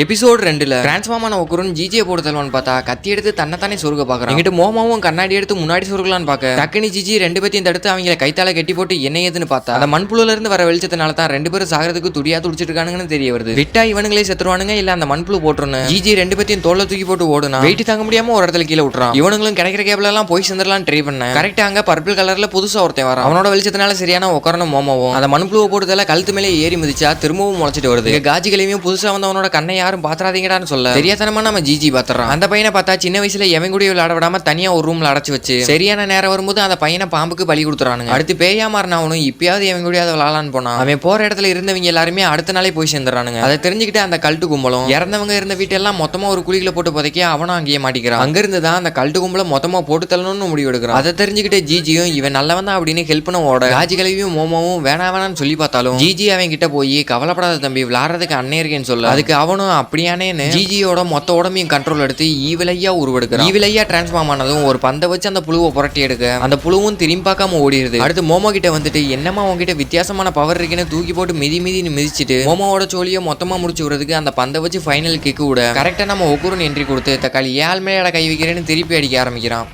Episode 2ல transform ஆன ஒக்குருன் ஜிஜியை போட்டு தள்ளுவான்னு பார்த்தா கத்தி எடுத்து தன்னைத்தானே சொருக பாக்குறான். இங்கிட்டு மோமாவும் கண்ணாடி எடுத்து முன்னாடி சொருகலான்னு பார்க்க டக்குனு ஜிஜி ரெண்டு பேத்தையும் தடுத்து அவங்களை கைத்தால கட்டி போட்டு என்ன ஏதுன்னு பார்த்தா அந்த மண்புழுல இருந்து வர வெளிச்சத்தினால தான் ரெண்டு பேரும் சாகிறதுக்கு துடியா துடிச்சிட்டு இருக்கானுங்கன்னு தெரிய வருது. விட்டா இவனுங்களே செத்துருவானுங்க இல்ல அந்த மண்புழு போட்டுருன்னு ஜிஜி ரெண்டு பேத்தையும் தோல்ல தூக்கி போட்டு ஓடுனா வெயிட் தாங்க முடியாம ஒரு இடத்துல கீழே விட்டுறான். இவனுங்களும் கிடைக்கிற கேபிள் எல்லாம் போய் சேர்ந்துடலாம் ட்ரை பண்ண கரெக்டா அங்க பர்பிள் கலர்ல புதுசா ஒருத்தன் வரான். அவனோட வெளிச்சத்தினால சரியான உட்காரணும் மோமாவும் அந்த மண்புழுவை போட்டதால கழுத்து மேலே ஏறி மிதிச்சா திரும்பவும் முளைச்சிட்டு வருது. காஜிகளையும் புதுசா வந்தவனோட கண்ணை யாரும் பாத்துறாதீங்கடா சொல்ல தெரியாதனமா நம்ம ஜிஜி பாத்துறான். அந்த பையனை பார்த்தா சின்ன வயசுல எவன் கூட விளையாட விடாம தனியா ஒரு ரூம்ல அடைச்சு வச்சு சரியான நேரம் வரும்போது அந்த பையனை பாம்புக்கு பலி கொடுத்துறானுங்க. அடுத்து பேயா மாறினவனும் இப்பயாவது எவன் கூட விளையாடலான்னு போனா அவன் போற இடத்துல இருந்தவங்க எல்லாருமே அடுத்த நாளே போய் சேர்ந்துறானுங்க. அதை தெரிஞ்சுக்கிட்டு அந்த கல்ட்டு கும்பலும் இறந்தவங்க இருந்த வீட்டெல்லாம் மொத்தமா ஒரு குழிக்குள்ள போட்டு புதைக்க அவனும் அங்கேயே மாட்டிக்கிறான். அங்க இருந்துதான் அந்த கல்ட்டு கும்பல மொத்தமா போட்டு தள்ளணும்னு முடிவு எடுக்கிறான். அதை தெரிஞ்சுக்கிட்டு ஜிஜியும் இவன் நல்லவன் தான் அப்படின்னு ஹெல்ப் பண்ண ஓட காஜிகளையும் மோமாவும் வேணான்னு சொல்லி பார்த்தாலும் ஜிஜி அவன் கிட்ட போய் கவலைப்படாத தம்பி விளையாடுறதுக்கு அண்ணே இருக்கேன்னு சொல்ல அதுக்கு அவனும் அப்படியானேன்னு ஜிஜியோட மொத்த உடம்பையும் கண்ட்ரோல் எடுத்து ஈவிலையா உருவெடுக்கிறான். ஈவிலையா டிரான்ஸ்ஃபார்ம் ஆனதும் ஒரு பந்தை வச்சு அந்த புழுவை புரட்டி எடுக்க அந்த புழுவும் திரும்பி பார்க்காம ஓடிடுது. அடுத்து மோமோ கிட்ட வந்துட்டு என்னமா உங்ககிட்ட வித்தியாசமான பவர் இருக்குன்னு தூக்கி போட்டு மிதின்னு மிதிச்சுட்டு மோமோவோட சோழியை மொத்தமா முடிச்சு விடுறதுக்கு அந்த பந்தை வச்சு ஃபைனல் கிக்கு விட கரெக்டா நம்ம ஒக்குருன்னு என்ட்ரி கொடுத்து தக்காளி ஏழ் மேல கை வைக்கிறேன்னு திருப்பி அடிக்க ஆரம்பிக்கிறான்.